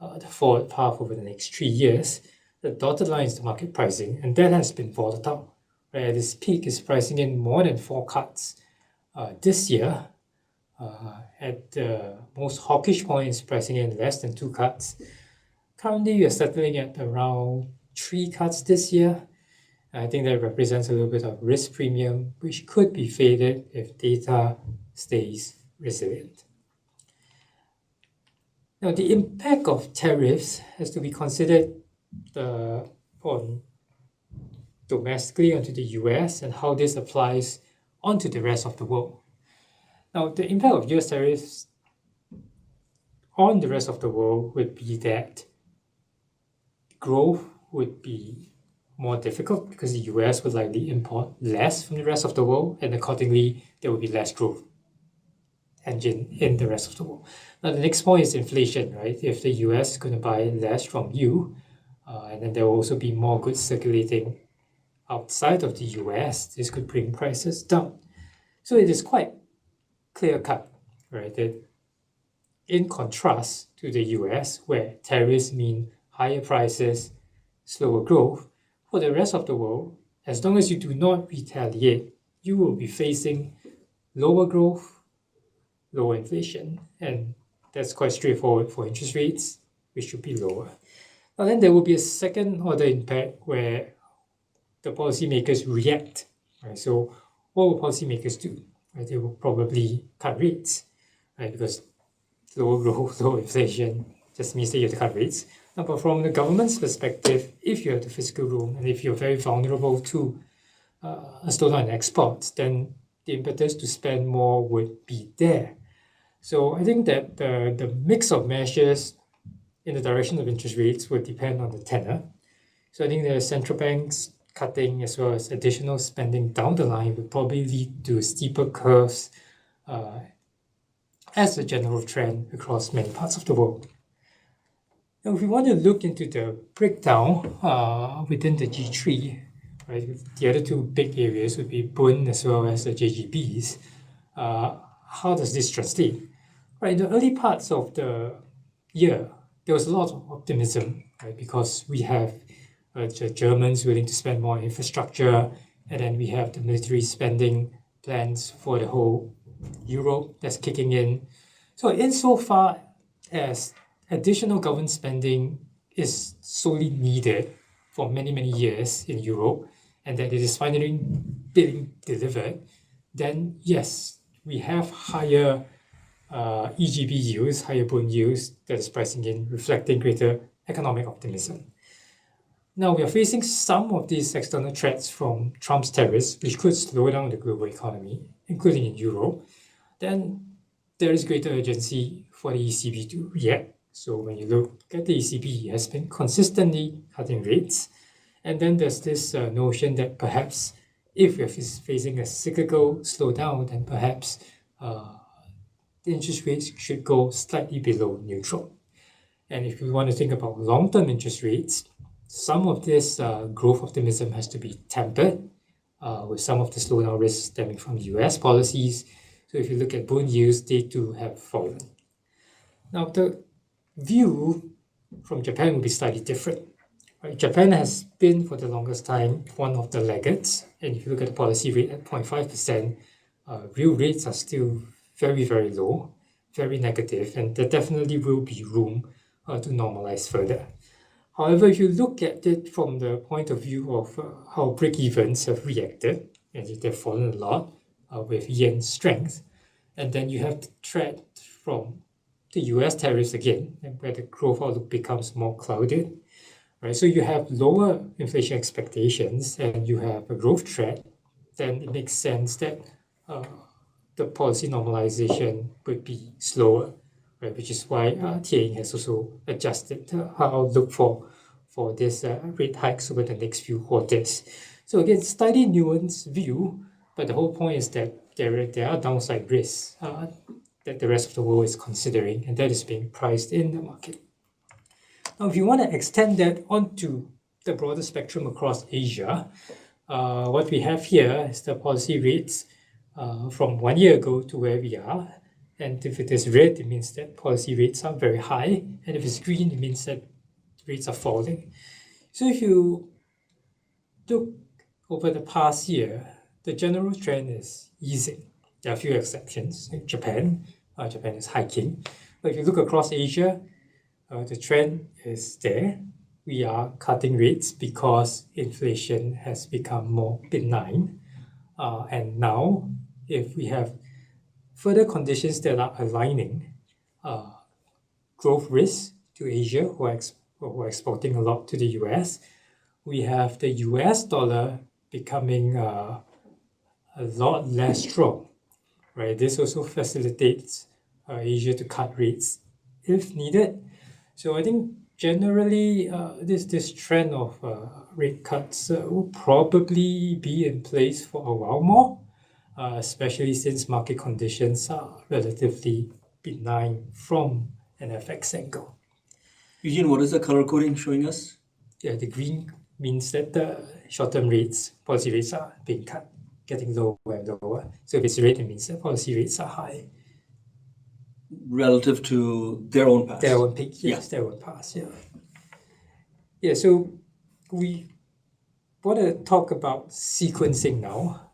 the forward path over the next 3 years. The dotted line is the market pricing, and that has been volatile. Right, at this peak is pricing in more than 4 cuts this year. At the most hawkish points, pricing in less than 2 cuts. Currently, we are settling at around 3 cuts this year. I think that represents a little bit of risk premium, which could be faded if data stays resilient. Now, the impact of tariffs has to be considered on domestically onto the US and how this applies onto the rest of the world. Now, the impact of US tariffs on the rest of the world would be that growth would be more difficult because the US would likely import less from the rest of the world, and accordingly, there will be less growth engine in the rest of the world. Now, the next point is inflation, right? If the US is going to buy less from you, and then there will also be more goods circulating outside of the US, this could bring prices down. So it is quite clear-cut, right? That in contrast to the US, where tariffs mean higher prices, slower growth, for the rest of the world, as long as you do not retaliate, you will be facing lower growth, lower inflation, and that's quite straightforward for interest rates, which should be lower. Now then there will be a second order impact where the policymakers react, right? So what will policymakers do? Right? They will probably cut rates, right? Because lower growth, lower inflation just means that you have to cut rates. Now, but from the government's perspective, if you have the fiscal room and if you're very vulnerable to a slowdown in exports, then the impetus to spend more would be there. So I think that the mix of measures in the direction of interest rates would depend on the tenor. So I think the central banks cutting as well as additional spending down the line would probably lead to steeper curves as a general trend across many parts of the world. Now, if we want to look into the breakdown within the G3, right, the other two big areas would be bund as well as the JGBs. How does this translate? Right, in the early parts of the year, there was a lot of optimism, right, because we have the Germans willing to spend more on infrastructure, and then we have the military spending plans for the whole Europe that's kicking in. So insofar as additional government spending is solely needed for many, many years in Europe, and that it is finally being delivered, then yes, we have higher EGB yields, higher bond yields that is pricing in, reflecting greater economic optimism. Now, we are facing some of these external threats from Trump's tariffs, which could slow down the global economy, including in Europe. Then there is greater urgency for the ECB to react. So when you look at the ECB, it has been consistently cutting rates. And then there's this notion that perhaps if we're facing a cyclical slowdown, then perhaps the interest rates should go slightly below neutral. And if we want to think about long-term interest rates, some of this growth optimism has to be tempered with some of the slowdown risks stemming from US policies. So if you look at bond yields, they too have fallen. Now, the view from Japan will be slightly different. Right? Japan has been, for the longest time, one of the laggards. And if you look at the policy rate at 0.5%, real rates are still very, very low, very negative, and there definitely will be room to normalize further. However, if you look at it from the point of view of how break-evens have reacted, and they've fallen a lot with yen strength, and then you have the threat from the US tariffs again, where the growth outlook becomes more clouded. Right? So you have lower inflation expectations and you have a growth threat, then it makes sense that the policy normalization would be slower, right? Which is why Tieying has also adjusted her outlook for this rate hikes over the next few quarters. So again, slightly nuanced view, but the whole point is that there are downside risks that the rest of the world is considering, and that is being priced in the market. Now, if you want to extend that onto the broader spectrum across Asia, what we have here is the policy rates from 1 year ago to where we are. And if it is red, it means that policy rates are very high. And if it's green, it means that rates are falling. So if you look over the past year, the general trend is easing. There are a few exceptions. In Japan is hiking. But if you look across Asia, the trend is there. we are cutting rates because inflation has become more benign. And now, if we have further conditions that are aligning growth risks to Asia, who are exporting a lot to the US, we have the US dollar becoming a lot less strong, right? This also facilitates Asia to cut rates if needed. So I think generally this trend of rate cuts will probably be in place for a while more, especially since market conditions are relatively benign from an FX angle. Eugene, what is the color coding showing us? Yeah, the green means that the short-term rates, policy rates are being cut, getting lower and lower. So if it's red, it means that policy rates are high. Relative to their own past. Their own peak, yes, their own past, yeah. Yeah, so we want to talk about sequencing now,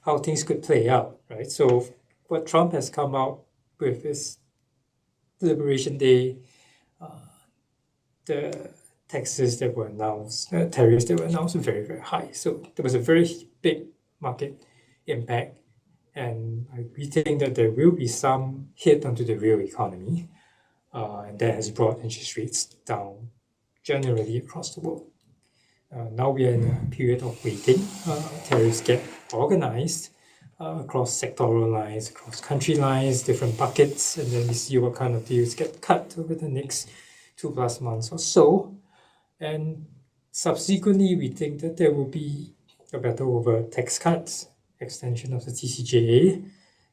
how things could play out, right? So what Trump has come out with is Liberation Day, the taxes that were announced, tariffs that were announced were very, very high. So there was a very big market impact. And we think that there will be some hit onto the real economy. And that has brought interest rates down generally across the world. Now we are in a period of waiting. Tariffs get organized across sectoral lines, across country lines, different buckets, and then we see what kind of deals get cut over the next 2+ months or so. And subsequently, we think that there will be a battle over tax cuts, extension of the TCJA,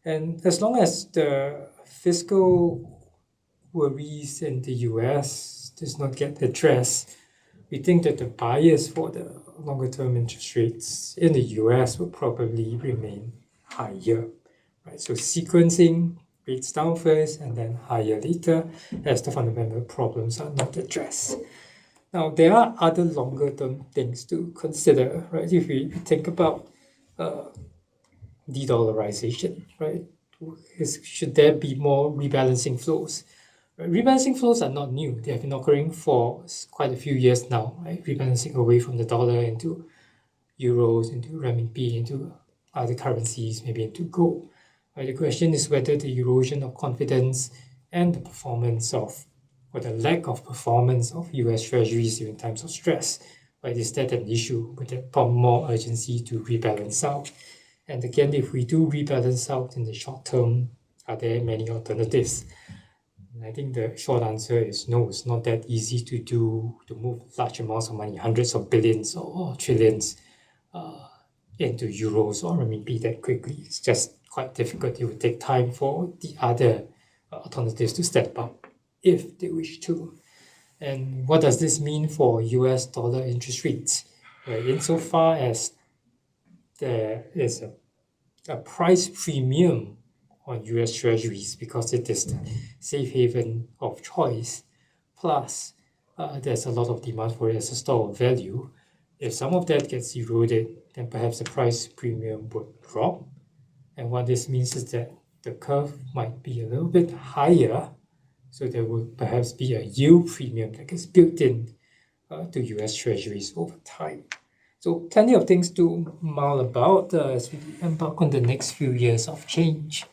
and as long as the fiscal worries in the US does not get addressed, we think that the bias for the longer term interest rates in the US will probably remain higher, right? So sequencing rates down first and then higher later as the fundamental problems are not addressed. Now, there are other longer term things to consider, right? If we think about de-dollarization, right? Should there be more rebalancing flows? Rebalancing flows are not new. They have been occurring for quite a few years now, right? Rebalancing away from the dollar into euros, into renminbi, into other currencies, maybe into gold. Right? The question is whether the erosion of confidence and the performance of, or the lack of performance of US treasuries during times of stress, right? Is that an issue? Would that prompt more urgency to rebalance out? And again, if we do rebalance out in the short term, are there many alternatives? And I think the short answer is no, it's not that easy to do, to move large amounts of money, hundreds of billions or trillions into euros or renminbi that quickly. It's just quite difficult. It would take time for the other alternatives to step up if they wish to. And what does this mean for US dollar interest rates? Right? Insofar as there is a price premium on US treasuries because it is the safe haven of choice, plus there's a lot of demand for it as a store of value. If some of that gets eroded, then perhaps the price premium would drop. And what this means is that the curve might be a little bit higher, so there would perhaps be a yield premium that gets built in to US treasuries over time. So plenty of things to mull about as we embark on the next few years of change.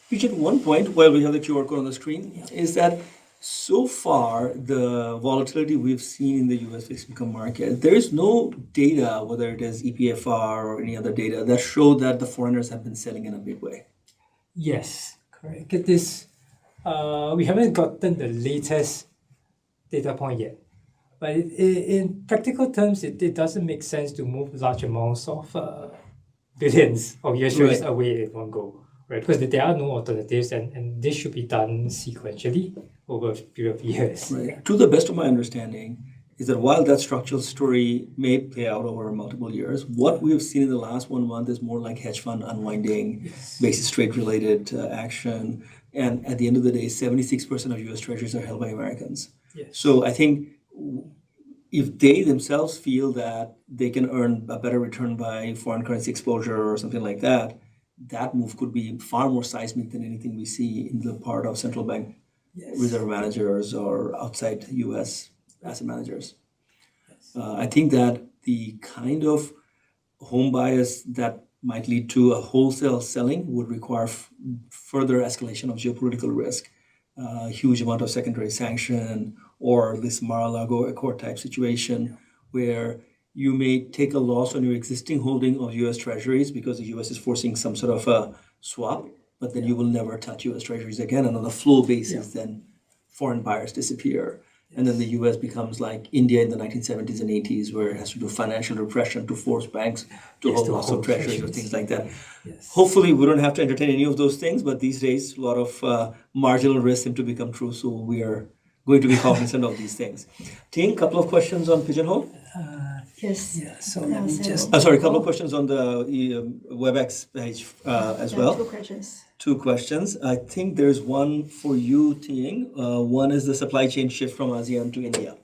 Eugene, one point while we have the QR code on the screen is that so far the volatility we've seen in the US fixed income market, there is no data, whether it is EPFR or any other data, that show that the foreigners have been selling in a big way. Yes, correct. Get this. We haven't gotten the latest data point yet. But in practical terms, it doesn't make sense to move large amounts of billions of US dollars Right. away in one go, right? Because there are no alternatives, and this should be done sequentially over a period of years. Right. To the best of my understanding, is that while that structural story may play out over multiple years, what we have seen in the last 1 month is more like hedge fund unwinding, basis trade related action. And at the end of the day, 76% of US treasuries are held by Americans. Yes. So I think if they themselves feel that they can earn a better return by foreign currency exposure or something like that, that move could be far more seismic than anything we see in the part of central bank Yes. reserve managers or outside US asset managers. I think that the kind of home bias that might lead to a wholesale selling would require further escalation of geopolitical risk, huge amount of secondary sanction, or this Mar-a-Lago Accord type situation where you may take a loss on your existing holding of US Treasuries because the US is forcing some sort of a swap, but then you will never touch US Treasuries again. And on a flow basis, then foreign buyers disappear. And then the US becomes like India in the 1970s and 80s, where it has to do financial repression to force banks to hold lots of treasuries or things like that. Hopefully, we don't have to entertain any of those things, but these days, a lot of marginal risks seem to become true. So we are going to be cognizant of these things. Ting, couple of questions on Pigeonhole? Yes. Yeah, so let me just. Sorry, a couple of questions on the WebEx page as well. 2 questions. 2 questions. I think there's one for you, Tieying. One is the supply chain shift from ASEAN to India.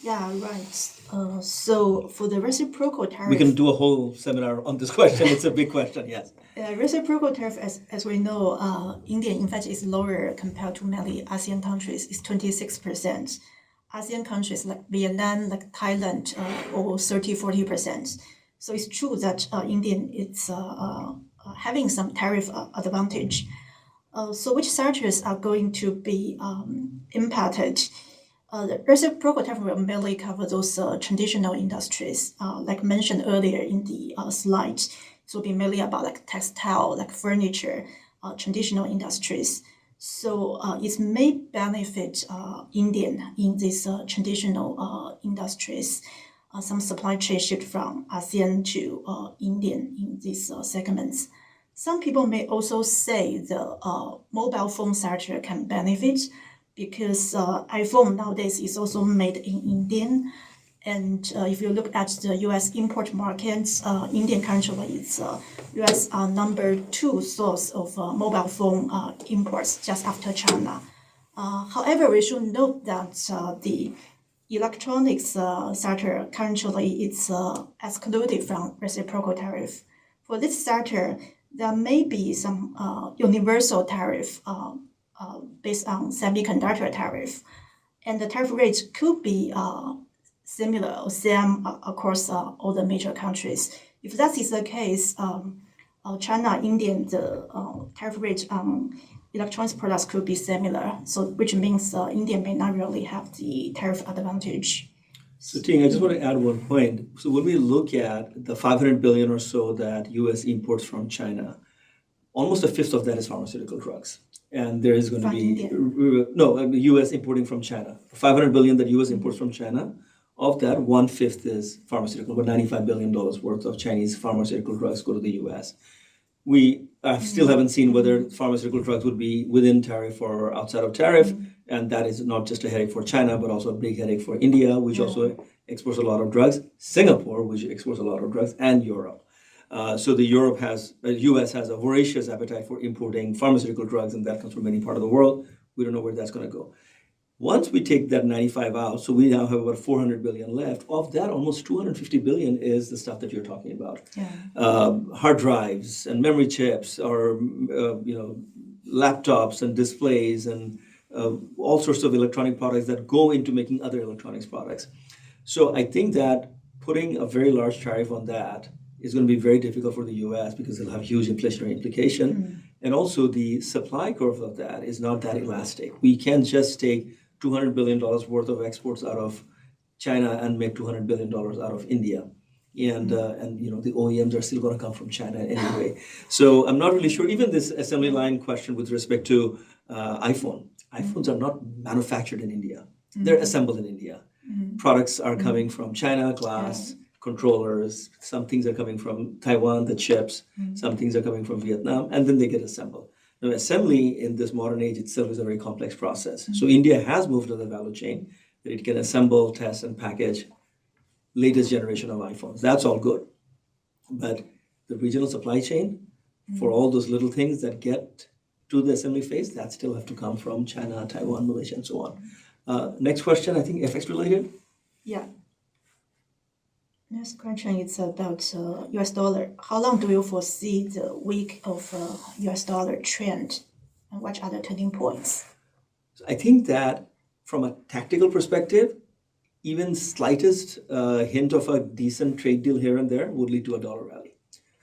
Yeah, right. So for the reciprocal tariff, We can do a whole seminar on this question. It's a big question, yes. reciprocal tariff, as we know, India in fact is lower compared to many ASEAN countries. It's 26%. ASEAN countries like Vietnam, like Thailand, or 30-40%. So it's true that India is having some tariff advantage. So which sectors are going to be impacted? The reciprocal tariff will mainly cover those traditional industries, like mentioned earlier in the slide. It will be mainly about like textile, like furniture, traditional industries. So it may benefit Indian in these traditional industries. Some supply chain shift from ASEAN to Indian in these segments. Some people may also say the mobile phone sector can benefit because iPhone nowadays is also made in India. And if you look at the US import markets, India currently is US number 2 source of mobile phone imports just after China. However, we should note that the electronics sector currently is excluded from reciprocal tariff. For this sector, there may be some universal tariff based on semiconductor tariff, and the tariff rate could be similar or same across all the major countries. If that is the case, China, India, the tariff rate on electronics products could be similar. So, which means India may not really have the tariff advantage. So, Ting, I just want to add one point. So, when we look at the 500 billion or so that US imports from China, almost a fifth of that is pharmaceutical drugs. And there is going to be US importing from China. 500 billion that US imports from China. Of that, 1/5 is pharmaceutical, about $95 billion worth of Chinese pharmaceutical drugs go to the US. We still haven't seen whether pharmaceutical drugs would be within tariff or outside of tariff. And that is not just a headache for China, but also a big headache for India, which also exports a lot of drugs, Singapore, which exports a lot of drugs, and Europe. So the US has a voracious appetite for importing pharmaceutical drugs, and that comes from many parts of the world. We don't know where that's going to go. Once we take that 95 out, so we now have about 400 billion left. Of that, almost 250 billion is the stuff that you're talking about. Hard drives and memory chips, or laptops and displays and all sorts of electronic products that go into making other electronics products. So I think that putting a very large tariff on that is going to be very difficult for the US because it'll have huge inflationary implication. And also the supply curve of that is not that elastic. We can't just take $200 billion worth of exports out of China and make $200 billion out of India. And the OEMs are still going to come from China anyway. So I'm not really sure. Even this assembly line question with respect to iPhone. iPhones are not manufactured in India. They're assembled in India. Products are coming from China, glass, controllers. Some things are coming from Taiwan, the chips. Some things are coming from Vietnam, and then they get assembled. Now, assembly in this modern age itself is a very complex process. So India has moved to the value chain that it can assemble, test, and package latest generation of iPhones. That's all good. But the regional supply chain for all those little things that get to the assembly phase, that still have to come from China, Taiwan, Malaysia, and so on. Next question, I think FX related. Yeah. Next question is about US dollar. How long do you foresee the week of US dollar trend, and what are the turning points? I think that from a tactical perspective, even slightest hint of a decent trade deal here and there would lead to a dollar rally.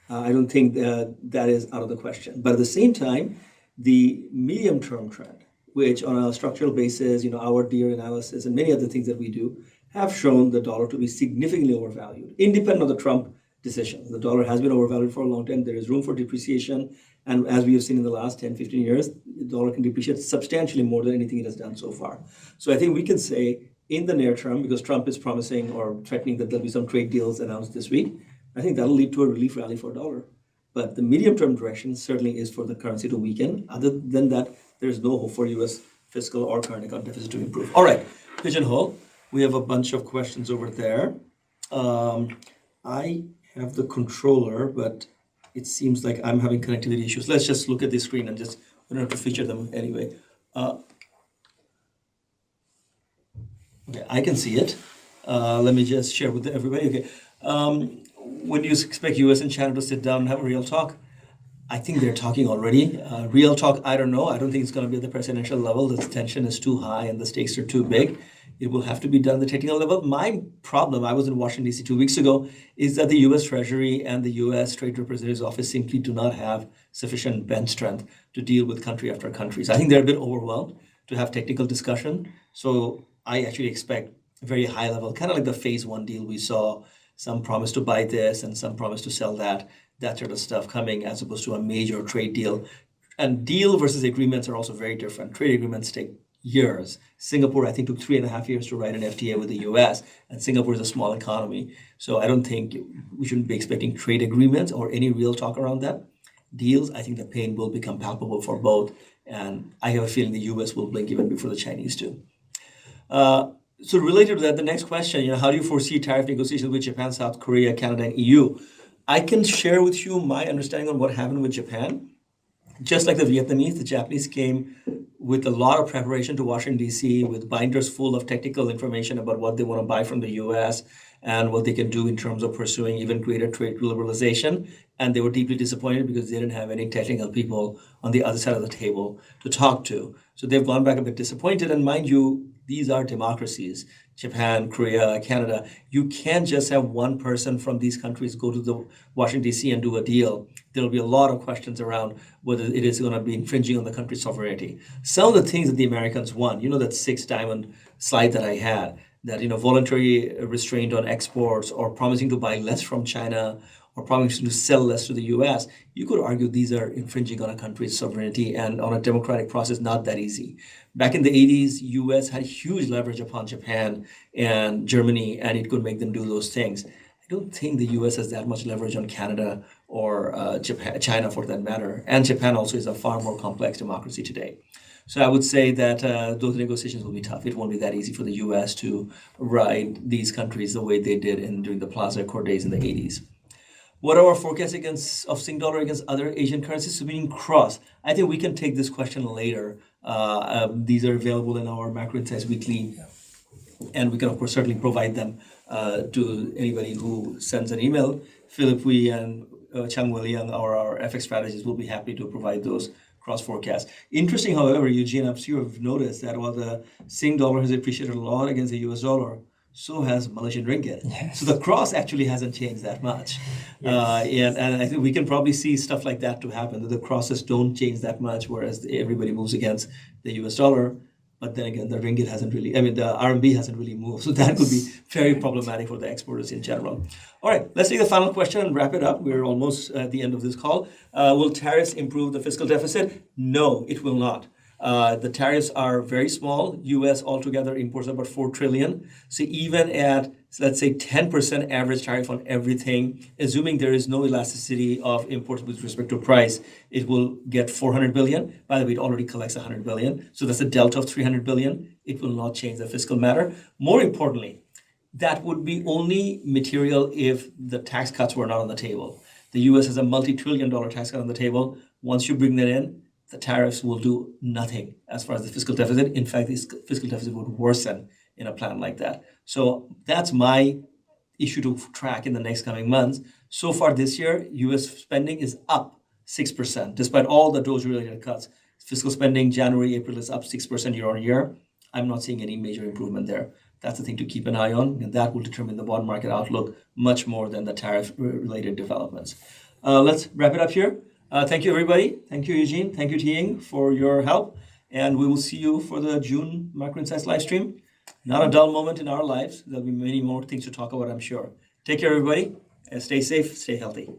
I don't think that is out of the question. But at the same time, the medium-term trend, which on a structural basis, our dear analysis and many other things that we do have shown the dollar to be significantly overvalued, independent of the Trump decision. The dollar has been overvalued for a long time. There is room for depreciation. And as we have seen in the last 10, 15 years, the dollar can depreciate substantially more than anything it has done so far. So I think we can say in the near term, because Trump is promising or threatening that there'll be some trade deals announced this week, I think that'll lead to a relief rally for dollar. But the medium-term direction certainly is for the currency to weaken. Other than that, there's no hope for U.S. fiscal or current account deficit to improve. All right, Pigeonhole. We have a bunch of questions over there. I have the controller, but it seems like I'm having connectivity issues. Let's just look at the screen and we don't have to feature them anyway. Okay, I can see it. Let me just share with everybody. Okay. When do you expect U.S. and China to sit down and have a real talk? I think they're talking already. Real talk, I don't know. I don't think it's going to be at the presidential level. The tension is too high and the stakes are too big. It will have to be done at the technical level. My problem, I was in Washington, D.C. 2 weeks ago, is that the U.S. Treasury and the U.S. Trade Representative's Office simply do not have sufficient bench strength to deal with country after country. So I think they're a bit overwhelmed to have technical discussion. So I actually expect a very high level, kind of like the phase one deal we saw, some promise to buy this and some promise to sell that sort of stuff coming, as opposed to a major trade deal. And deal versus agreements are also very different. Trade agreements take years. Singapore, I think, took 3.5 years to write an FTA with the US, and Singapore is a small economy. So I don't think we shouldn't be expecting trade agreements or any real talk around that. Deals, I think the pain will become palpable for both. And I have a feeling the US will blink even before the Chinese do. So related to that, the next question, how do you foresee tariff negotiations with Japan, South Korea, Canada, and EU? I can share with you my understanding on what happened with Japan. Just like the Vietnamese, the Japanese came with a lot of preparation to Washington, D.C., with binders full of technical information about what they want to buy from the U.S. and what they can do in terms of pursuing even greater trade liberalization. And they were deeply disappointed because they didn't have any technical people on the other side of the table to talk to. So they've gone back a bit disappointed. And mind you, these are democracies, Japan, Korea, Canada. You can't just have one person from these countries go to the Washington, D.C. and do a deal. There'll be a lot of questions around whether it is going to be infringing on the country's sovereignty. Some of the things that the Americans want, that 6-diamond slide that I had, that voluntary restraint on exports or promising to buy less from China or promising to sell less to the U.S., you could argue these are infringing on a country's sovereignty, and on a democratic process, not that easy. Back in the 80s, U.S. had huge leverage upon Japan and Germany, and it could make them do those things. I don't think the U.S. has that much leverage on Canada or Japan, China for that matter. And Japan also is a far more complex democracy today. So I would say that those negotiations will be tough. It won't be that easy for the U.S. to ride these countries the way they did during the Plaza Accord days in the 80s. What are our forecasts of Sing dollar against other Asian currencies being crossed? I think we can take this question later. These are available in our Macro Insights Weekly, and we can, of course, certainly provide them to anybody who sends an email. Philip Wee and Chang William, our FX strategists, will be happy to provide those cross forecasts. Interesting, however, Eugene, I'm sure you've noticed that while the Sing dollar has appreciated a lot against the US dollar, so has Malaysian ringgit. Yes. So the cross actually hasn't changed that much. Yes. And I think we can probably see stuff like that to happen, that the crosses don't change that much, whereas everybody moves against the US dollar. But then again, the ringgit hasn't really, the RMB hasn't really moved. So that could be very problematic for the exporters in general. All right, let's take the final question and wrap it up. We're almost at the end of this call. Will tariffs improve the fiscal deficit? No, it will not. The tariffs are very small. U.S. altogether imports about $4 trillion. So even at, let's say, 10% average tariff on everything, assuming there is no elasticity of imports with respect to price, it will get $400 billion. By the way, it already collects $100 billion. So that's a delta of $300 billion. It will not change the fiscal matter. More importantly, that would be only material if the tax cuts were not on the table. The U.S. has a multi-trillion-dollar tax cut on the table. Once you bring that in, the tariffs will do nothing as far as the fiscal deficit. In fact, this fiscal deficit would worsen in a plan like that. So that's my issue to track in the next coming months. So far this year, U.S. spending is up 6%, despite all the DOGE-related cuts. Fiscal spending January, April is up 6% year on year. I'm not seeing any major improvement there. That's the thing to keep an eye on, and that will determine the bond market outlook much more than the tariff-related developments. Let's wrap it up here. Thank you, everybody. Thank you, Eugene. Thank you, Tieying, for your help. And we will see you for the June Macro Insights live stream. Not a dull moment in our lives. There'll be many more things to talk about, I'm sure. Take care, everybody, and stay safe, stay healthy.